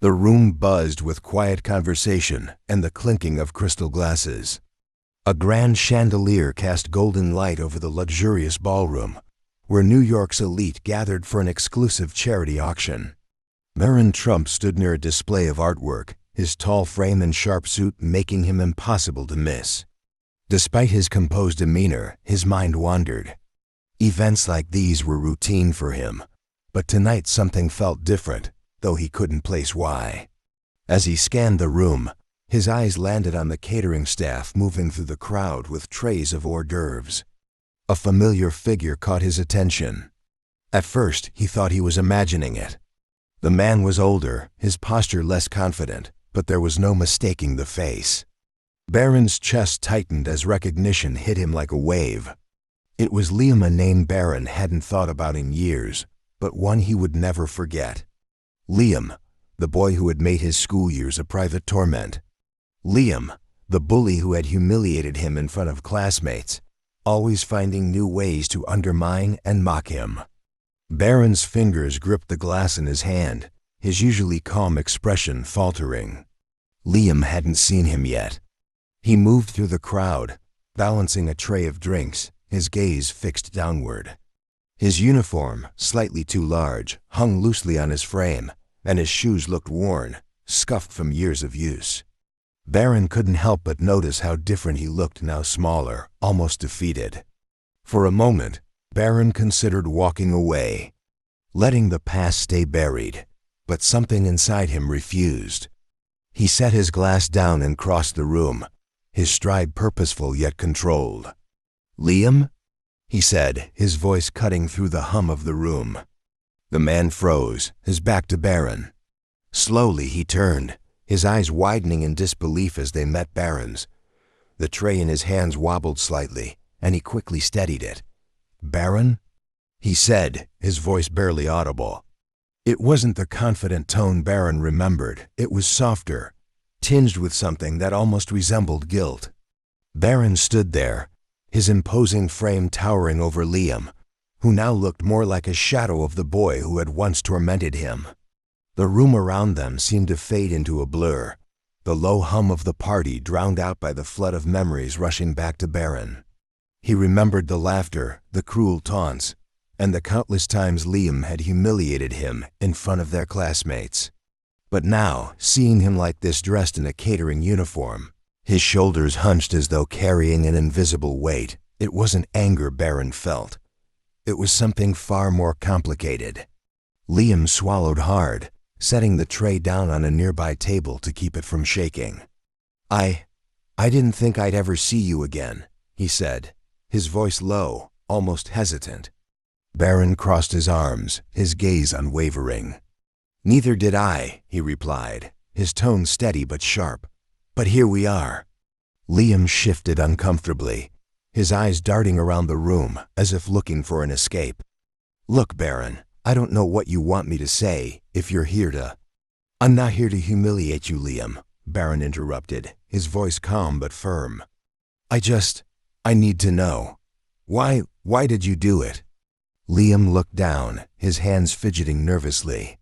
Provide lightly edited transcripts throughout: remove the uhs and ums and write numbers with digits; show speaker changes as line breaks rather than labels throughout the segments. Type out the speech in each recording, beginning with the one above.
The room buzzed with quiet conversation and the clinking of crystal glasses. A grand chandelier cast golden light over the luxurious ballroom, where New York's elite gathered for an exclusive charity auction. Barron Trump stood near a display of artwork, his tall frame and sharp suit making him impossible to miss. Despite his composed demeanor, his mind wandered. Events like these were routine for him, but tonight something felt different, though he couldn't place why. As he scanned the room, his eyes landed on the catering staff moving through the crowd with trays of hors d'oeuvres. A familiar figure caught his attention. At first, he thought he was imagining it. The man was older, his posture less confident, but there was no mistaking the face. Barron's chest tightened as recognition hit him like a wave. It was Liam, a name Barron hadn't thought about in years, but one he would never forget. Liam, the boy who had made his school years a private torment. Liam, the bully who had humiliated him in front of classmates, always finding new ways to undermine and mock him. Barron's fingers gripped the glass in his hand, his usually calm expression faltering. Liam hadn't seen him yet. He moved through the crowd, balancing a tray of drinks, his gaze fixed downward. His uniform, slightly too large, hung loosely on his frame, and his shoes looked worn, scuffed from years of use. Barron couldn't help but notice how different he looked now, smaller, almost defeated. For a moment, Barron considered walking away, letting the past stay buried, but something inside him refused. He set his glass down and crossed the room, his stride purposeful yet controlled. "Liam?" he said, his voice cutting through the hum of the room. The man froze, his back to Barron. Slowly he turned, his eyes widening in disbelief as they met Barron's. The tray in his hands wobbled slightly, and he quickly steadied it. "Barron?" he said, his voice barely audible. It wasn't the confident tone Barron remembered. It was softer, tinged with something that almost resembled guilt. Barron stood there, his imposing frame towering over Liam, who now looked more like a shadow of the boy who had once tormented him. The room around them seemed to fade into a blur, the low hum of the party drowned out by the flood of memories rushing back to Barron. He remembered the laughter, the cruel taunts, and the countless times Liam had humiliated him in front of their classmates. But now, seeing him like this dressed in a catering uniform, his shoulders hunched as though carrying an invisible weight, it wasn't anger Barron felt. It was something far more complicated. Liam swallowed hard, setting the tray down on a nearby table to keep it from shaking. I didn't think I'd ever see you again," he said, his voice low, almost hesitant. Barron crossed his arms, his gaze unwavering. "Neither did I," he replied, his tone steady but sharp. "But here we are." Liam shifted uncomfortably, his eyes darting around the room as if looking for an escape. "Look, Barron, I don't know what you want me to say if you're here to—" "I'm not here to humiliate you, Liam," Barron interrupted, his voice calm but firm. I need to know. Why did you do it?" Liam looked down, his hands fidgeting nervously.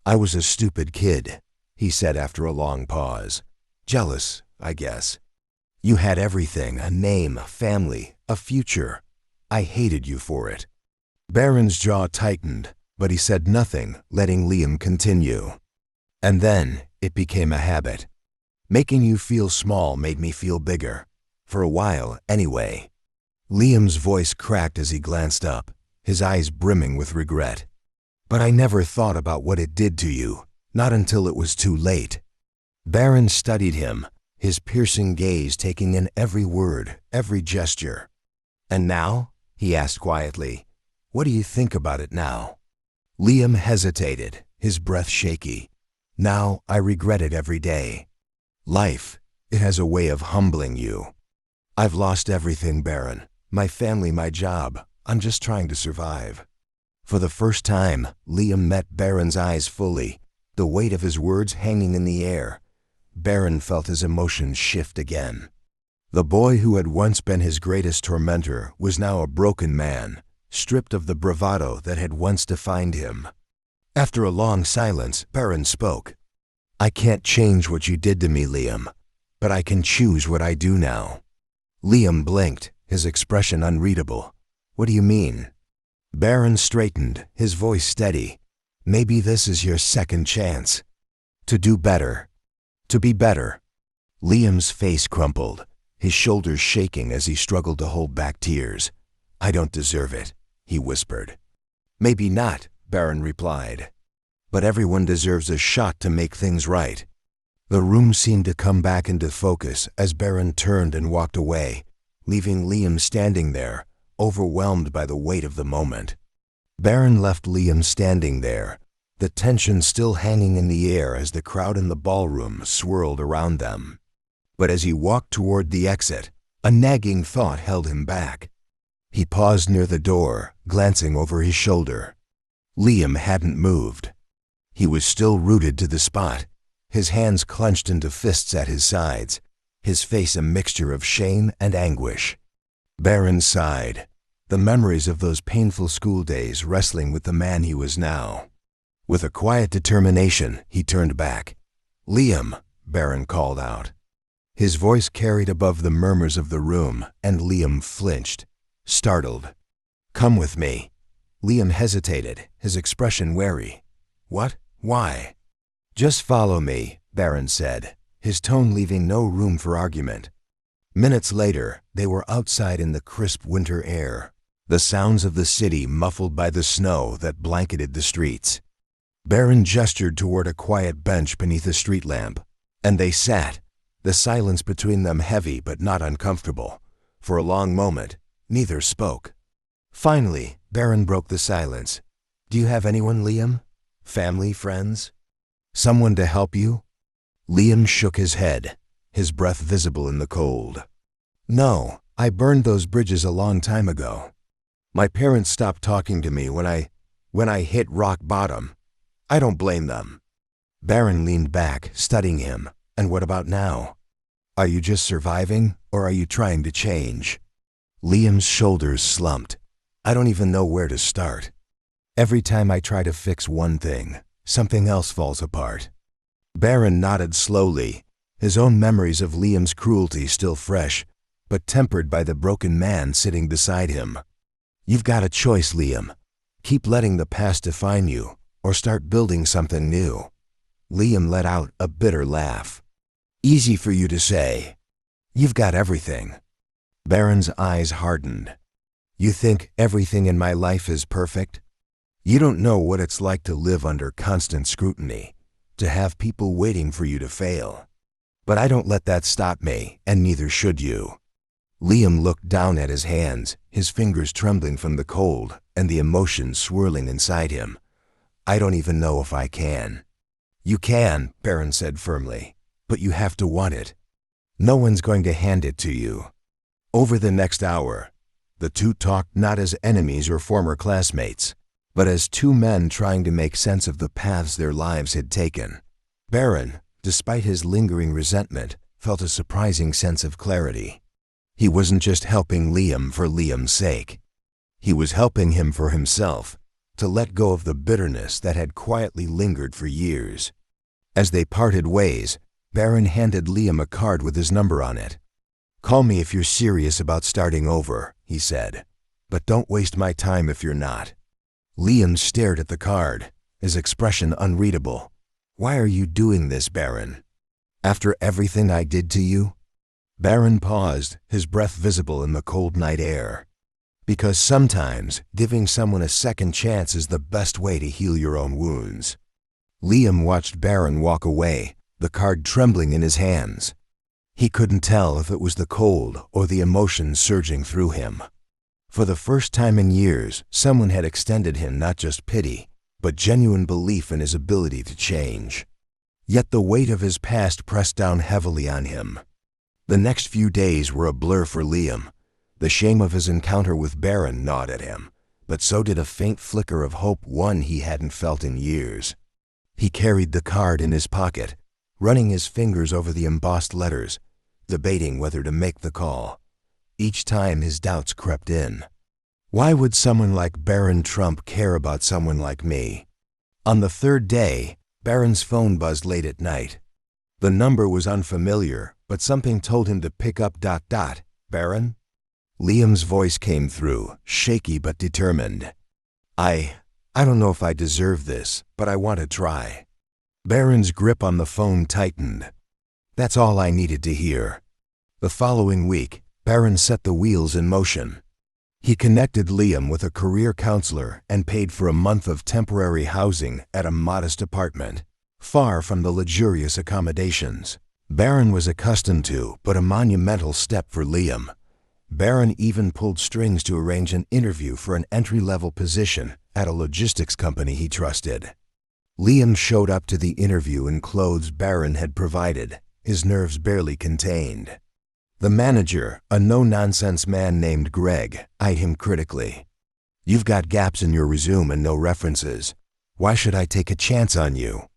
"I was a stupid kid," he said after a long pause. "Jealous, I guess. You had everything, a name, a family, a future. I hated you for it." Barron's jaw tightened, but he said nothing, letting Liam continue. "And then it became a habit. Making you feel small made me feel bigger. For a while, anyway." Liam's voice cracked as he glanced up, his eyes brimming with regret. "But I never thought about what it did to you, not until it was too late." Barron studied him, his piercing gaze taking in every word, every gesture. "And now?" he asked quietly. "What do you think about it now?" Liam hesitated, his breath shaky. "Now I regret it every day. Life, it has a way of humbling you. I've lost everything, Barron. My family, my job. I'm just trying to survive." For the first time, Liam met Barron's eyes fully, the weight of his words hanging in the air. Barron felt his emotions shift again. The boy who had once been his greatest tormentor was now a broken man, stripped of the bravado that had once defined him. After a long silence, Barron spoke. I can't change what you did to me, Liam, but I can choose what I do now. Liam blinked, his expression unreadable. What do you mean? Barron straightened, his voice steady. Maybe this is your second chance. To do better. To be better. Liam's face crumpled, his shoulders shaking as he struggled to hold back tears. I don't deserve it, he whispered. Maybe not, Barron replied. But everyone deserves a shot to make things right. The room seemed to come back into focus as Barron turned and walked away, leaving Liam standing there, overwhelmed by the weight of the moment. Barron left Liam standing there, the tension still hanging in the air as the crowd in the ballroom swirled around them. But as he walked toward the exit, a nagging thought held him back. He paused near the door, glancing over his shoulder. Liam hadn't moved. He was still rooted to the spot, his hands clenched into fists at his sides, his face a mixture of shame and anguish. Barron sighed, the memories of those painful school days wrestling with the man he was now. With a quiet determination, he turned back. Liam, Barron called out. His voice carried above the murmurs of the room, and Liam flinched, startled. Come with me. Liam hesitated, his expression wary. What? Why? Just follow me, Barron said, his tone leaving no room for argument. Minutes later, they were outside in the crisp winter air, the sounds of the city muffled by the snow that blanketed the streets. Barron gestured toward a quiet bench beneath a street lamp, and they sat, the silence between them heavy but not uncomfortable. For a long moment, neither spoke. Finally, Barron broke the silence. Do you have anyone, Liam? Family, friends? Someone to help you? Liam shook his head, his breath visible in the cold. No, I burned those bridges a long time ago. My parents stopped talking to me when I hit rock bottom. I don't blame them. Barron leaned back, studying him. And what about now? Are you just surviving, or are you trying to change? Liam's shoulders slumped. I don't even know where to start. Every time I try to fix one thing, something else falls apart. Barron nodded slowly, his own memories of Liam's cruelty still fresh, but tempered by the broken man sitting beside him. You've got a choice, Liam. Keep letting the past define you, or start building something new. Liam let out a bitter laugh. Easy for you to say. You've got everything. Barron's eyes hardened. You think everything in my life is perfect? You don't know what it's like to live under constant scrutiny, to have people waiting for you to fail. But I don't let that stop me, and neither should you. Liam looked down at his hands, his fingers trembling from the cold and the emotion swirling inside him. I don't even know if I can. You can, Barron said firmly, but you have to want it. No one's going to hand it to you. Over the next hour, the two talked not as enemies or former classmates, but as two men trying to make sense of the paths their lives had taken. Barron, despite his lingering resentment, felt a surprising sense of clarity. He wasn't just helping Liam for Liam's sake. He was helping him for himself, to let go of the bitterness that had quietly lingered for years. As they parted ways, Barron handed Liam a card with his number on it. Call me if you're serious about starting over, he said, but don't waste my time if you're not. Liam stared at the card, his expression unreadable. Why are you doing this, Barron? After everything I did to you? Barron paused, his breath visible in the cold night air. Because sometimes giving someone a second chance is the best way to heal your own wounds. Liam watched Barron walk away, the card trembling in his hands. He couldn't tell if it was the cold or the emotion surging through him. For the first time in years, someone had extended him not just pity, but genuine belief in his ability to change. Yet the weight of his past pressed down heavily on him. The next few days were a blur for Liam. The shame of his encounter with Barron gnawed at him, but so did a faint flicker of hope, one he hadn't felt in years. He carried the card in his pocket, running his fingers over the embossed letters, debating whether to make the call. Each time his doubts crept in. Why would someone like Barron Trump care about someone like me? On the third day, Barron's phone buzzed late at night. The number was unfamiliar, but something told him to pick up. Barron? Liam's voice came through, shaky but determined. I don't know if I deserve this, but I want to try. Barron's grip on the phone tightened. That's all I needed to hear. The following week, Barron set the wheels in motion. He connected Liam with a career counselor and paid for a month of temporary housing at a modest apartment, far from the luxurious accommodations Barron was accustomed to, but a monumental step for Liam. Barron even pulled strings to arrange an interview for an entry-level position at a logistics company he trusted. Liam showed up to the interview in clothes Barron had provided, his nerves barely contained. The manager, a no-nonsense man named Greg, eyed him critically. "You've got gaps in your resume and no references. Why should I take a chance on you?"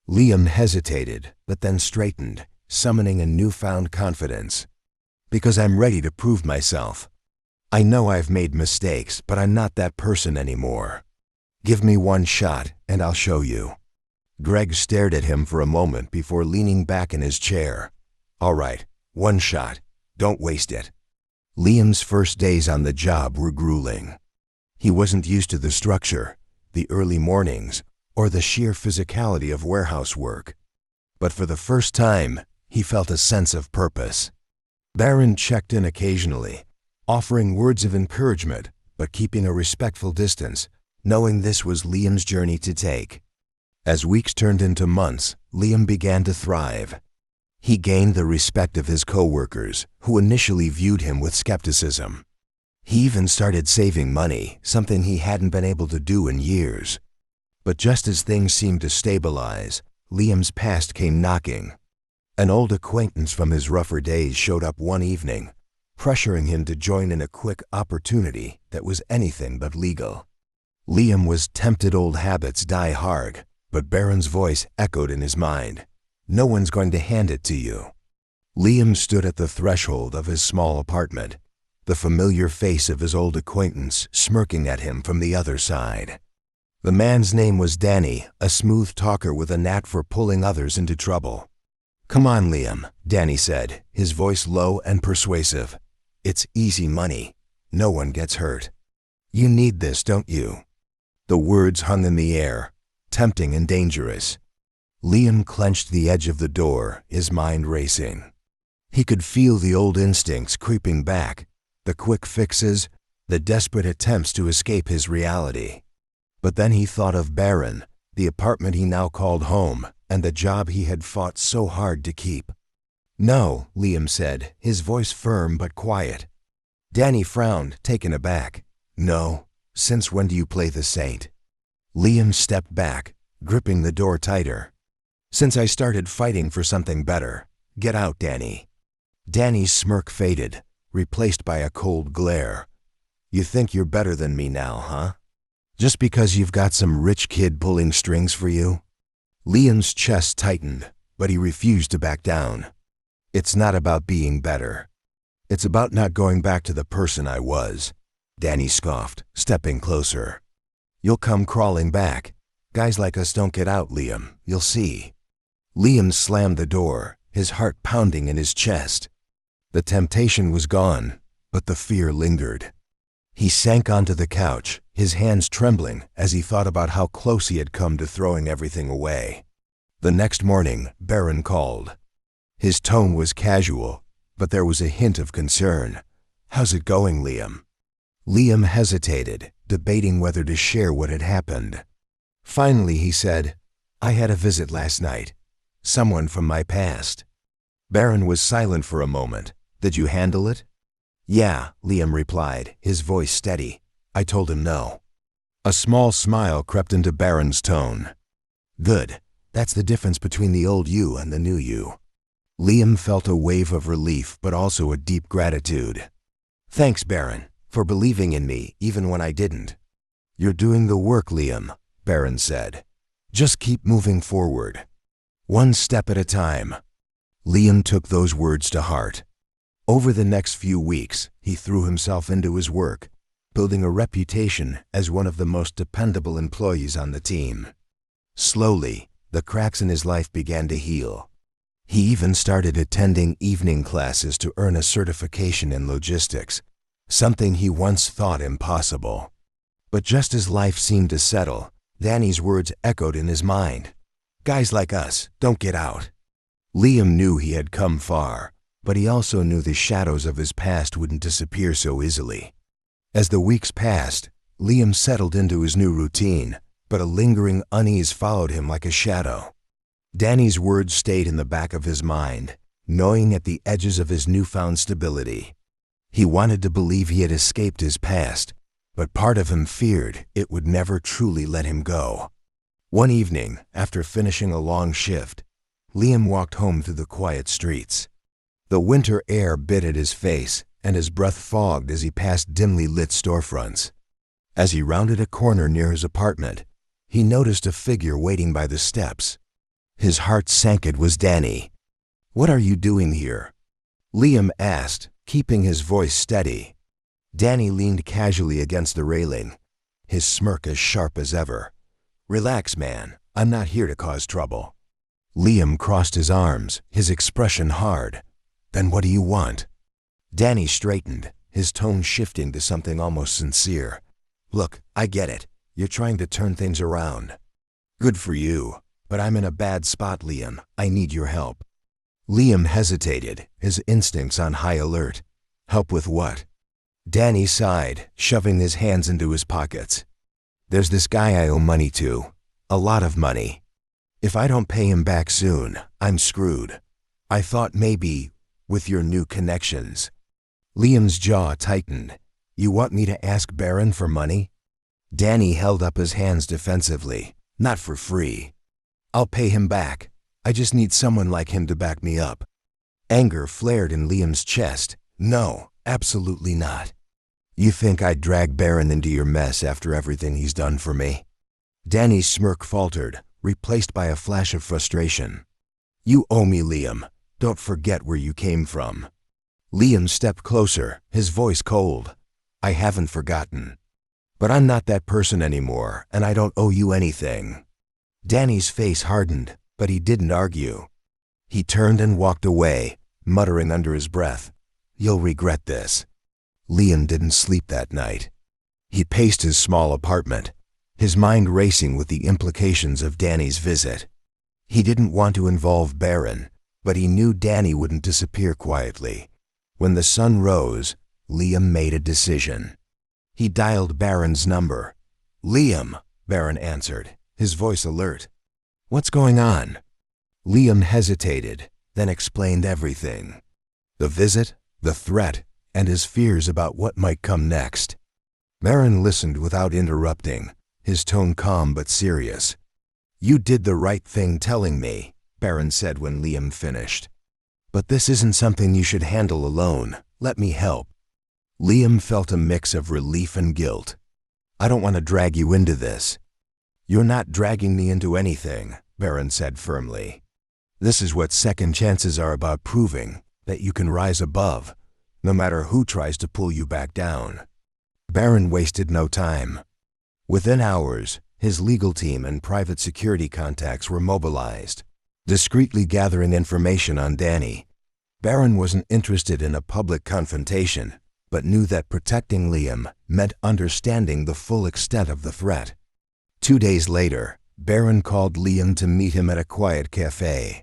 Liam hesitated, but then straightened, summoning a newfound confidence. "Because I'm ready to prove myself. I know I've made mistakes, but I'm not that person anymore. Give me one shot, and I'll show you." Greg stared at him for a moment before leaning back in his chair. "All right, one shot. Don't waste it." Liam's first days on the job were grueling. He wasn't used to the structure, the early mornings, or the sheer physicality of warehouse work. But for the first time, he felt a sense of purpose. Barron checked in occasionally, offering words of encouragement, but keeping a respectful distance, knowing this was Liam's journey to take. As weeks turned into months, Liam began to thrive. He gained the respect of his coworkers, who initially viewed him with skepticism. He even started saving money, something he hadn't been able to do in years. But just as things seemed to stabilize, Liam's past came knocking. An old acquaintance from his rougher days showed up one evening, pressuring him to join in a quick opportunity that was anything but legal. Liam was tempted. Old habits die hard, but Barron's voice echoed in his mind. "No one's going to hand it to you." Liam stood at the threshold of his small apartment, the familiar face of his old acquaintance smirking at him from the other side. The man's name was Danny, a smooth talker with a knack for pulling others into trouble. "Come on, Liam," Danny said, his voice low and persuasive. "It's easy money. No one gets hurt. You need this, don't you?" The words hung in the air, tempting and dangerous. Liam clenched the edge of the door, his mind racing. He could feel the old instincts creeping back, the quick fixes, the desperate attempts to escape his reality. But then he thought of Barron, the apartment he now called home, and the job he had fought so hard to keep. "No," Liam said, his voice firm but quiet. Danny frowned, taken aback. "No. Since when do you play the saint?" Liam stepped back, gripping the door tighter. "Since I started fighting for something better. Get out, Danny." Danny's smirk faded, replaced by a cold glare. "You think you're better than me now, huh? Just because you've got some rich kid pulling strings for you?" Liam's chest tightened, but he refused to back down. "It's not about being better. It's about not going back to the person I was," Danny scoffed, stepping closer. "You'll come crawling back. Guys like us don't get out, Liam. You'll see." Liam slammed the door, his heart pounding in his chest. The temptation was gone, but the fear lingered. He sank onto the couch, his hands trembling as he thought about how close he had come to throwing everything away. The next morning, Barron called. His tone was casual, but there was a hint of concern. "How's it going, Liam?" Liam hesitated, debating whether to share what had happened. Finally, he said, "I had a visit last night. Someone from my past." Barron was silent for a moment. "Did you handle it?" "Yeah," Liam replied, his voice steady. "I told him no." A small smile crept into Barron's tone. "Good. That's the difference between the old you and the new you." Liam felt a wave of relief, but also a deep gratitude. "Thanks, Barron, for believing in me even when I didn't." "You're doing the work, Liam," Barron said. "Just keep moving forward. One step at a time." Liam took those words to heart. Over the next few weeks, he threw himself into his work, building a reputation as one of the most dependable employees on the team. Slowly, The cracks in his life began to heal. He even started attending evening classes to earn a certification in logistics, something he once thought impossible. But just as life seemed to settle, Danny's words echoed in his mind. Guys like us don't get out. Liam knew he had come far, but he also knew the shadows of his past wouldn't disappear so easily. As the weeks passed, Liam settled into his new routine, but a lingering unease followed him like a shadow. Danny's words stayed in the back of his mind, gnawing at the edges of his newfound stability. He wanted to believe he had escaped his past, but part of him feared it would never truly let him go. One evening, after finishing a long shift, Liam walked home through the quiet streets. The winter air bit at his face, and his breath fogged as he passed dimly lit storefronts. As he rounded a corner near his apartment, he noticed a figure waiting by the steps. His heart sank. It was Danny. "What are you doing here?" Liam asked, keeping his voice steady. Danny leaned casually against the railing, his smirk as sharp as ever. "Relax, man. I'm not here to cause trouble." Liam crossed his arms, his expression hard. "Then what do you want?" Danny straightened, his tone shifting to something almost sincere. "Look, I get it. You're trying to turn things around. Good for you, but I'm in a bad spot, Liam. I need your help." Liam hesitated, his instincts on high alert. "Help with what?" Danny sighed, shoving his hands into his pockets. "There's this guy I owe money to. A lot of money. If I don't pay him back soon, I'm screwed. I thought maybe, with your new connections." Liam's jaw tightened. "You want me to ask Barron for money?" Danny held up his hands defensively. "Not for free. I'll pay him back. I just need someone like him to back me up." Anger flared in Liam's chest. "No, absolutely not. You think I'd drag Barron into your mess after everything he's done for me?" Danny's smirk faltered, replaced by a flash of frustration. "You owe me, Liam. Don't forget where you came from." Liam stepped closer, his voice cold. "I haven't forgotten. But I'm not that person anymore, and I don't owe you anything." Danny's face hardened, but he didn't argue. He turned and walked away, muttering under his breath, "You'll regret this." Liam didn't sleep that night. He paced his small apartment, his mind racing with the implications of Danny's visit. He didn't want to involve Barron, but he knew Danny wouldn't disappear quietly. When the sun rose, Liam made a decision. He dialed Barron's number. "Liam," Barron answered, his voice alert. "What's going on?" Liam hesitated, then explained everything. The visit, the threat, and his fears about what might come next. Barron listened without interrupting, his tone calm but serious. "You did the right thing telling me," Barron said when Liam finished. "But this isn't something you should handle alone. Let me help." Liam felt a mix of relief and guilt. "I don't want to drag you into this." "You're not dragging me into anything," Barron said firmly. "This is what second chances are about, proving that you can rise above, no matter who tries to pull you back down." Barron wasted no time. Within hours, his legal team and private security contacts were mobilized, discreetly gathering information on Danny. Barron wasn't interested in a public confrontation, but knew that protecting Liam meant understanding the full extent of the threat. 2 days later, Barron called Liam to meet him at a quiet cafe.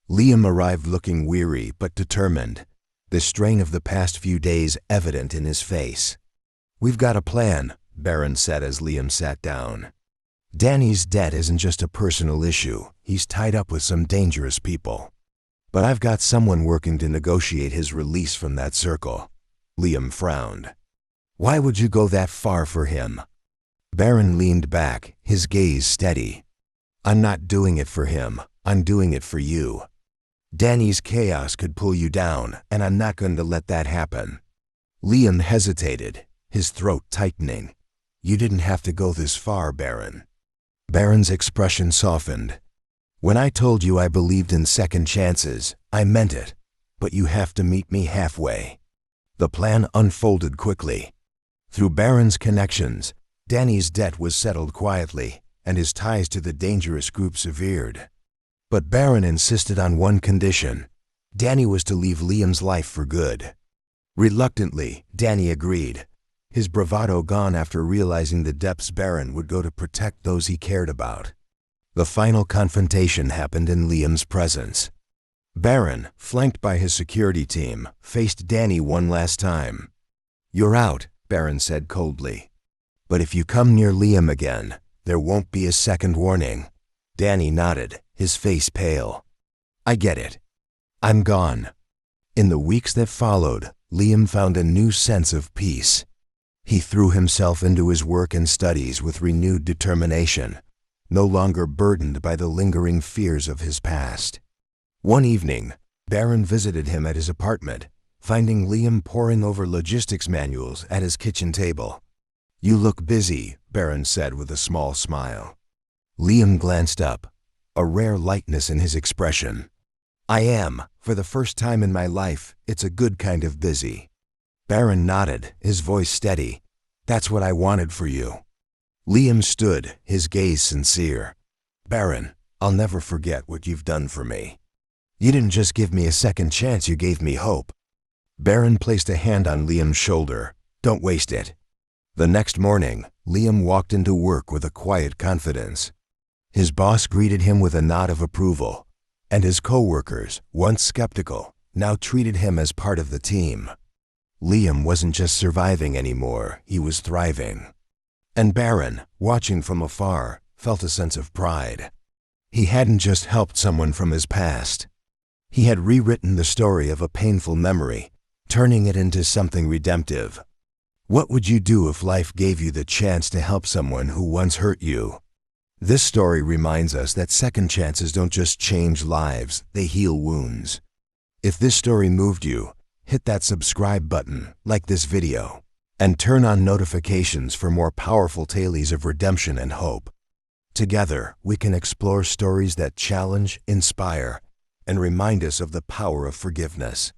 Liam arrived looking weary but determined, the strain of the past few days evident in his face. "We've got a plan," Barron said as Liam sat down. "Danny's debt isn't just a personal issue. He's tied up with some dangerous people. But I've got someone working to negotiate his release from that circle." Liam frowned. "Why would you go that far for him?" Barron leaned back, his gaze steady. "I'm not doing it for him. I'm doing it for you. Danny's chaos could pull you down, and I'm not going to let that happen." Liam hesitated, his throat tightening. "You didn't have to go this far, Barron." Barron's expression softened. "When I told you I believed in second chances, I meant it, but you have to meet me halfway." The plan unfolded quickly. Through Barron's connections, Danny's debt was settled quietly, and his ties to the dangerous group severed. But Barron insisted on one condition. Danny was to leave Liam's life for good. Reluctantly, Danny agreed, his bravado gone after realizing the depths Barron would go to protect those he cared about. The final confrontation happened in Liam's presence. Barron, flanked by his security team, faced Danny one last time. "You're out," Barron said coldly. "But if you come near Liam again, there won't be a second warning." Danny nodded, his face pale. "I get it. I'm gone." In the weeks that followed, Liam found a new sense of peace. He threw himself into his work and studies with renewed determination, no longer burdened by the lingering fears of his past. One evening, Barron visited him at his apartment, finding Liam poring over logistics manuals at his kitchen table. "You look busy," Barron said with a small smile. Liam glanced up, a rare lightness in his expression. "I am. For the first time in my life, it's a good kind of busy." Barron nodded, his voice steady. "That's what I wanted for you." Liam stood, his gaze sincere. "Barron, I'll never forget what you've done for me. You didn't just give me a second chance, you gave me hope." Barron placed a hand on Liam's shoulder. "Don't waste it." The next morning, Liam walked into work with a quiet confidence. His boss greeted him with a nod of approval, and his co-workers, once skeptical, now treated him as part of the team. Liam wasn't just surviving anymore, he was thriving. And Barron, watching from afar, felt a sense of pride. He hadn't just helped someone from his past. He had rewritten the story of a painful memory, turning it into something redemptive. What would you do if life gave you the chance to help someone who once hurt you? This story reminds us that second chances don't just change lives, they heal wounds. If this story moved you, hit that subscribe button, like this video, and turn on notifications for more powerful tales of redemption and hope. Together, we can explore stories that challenge, inspire, and remind us of the power of forgiveness.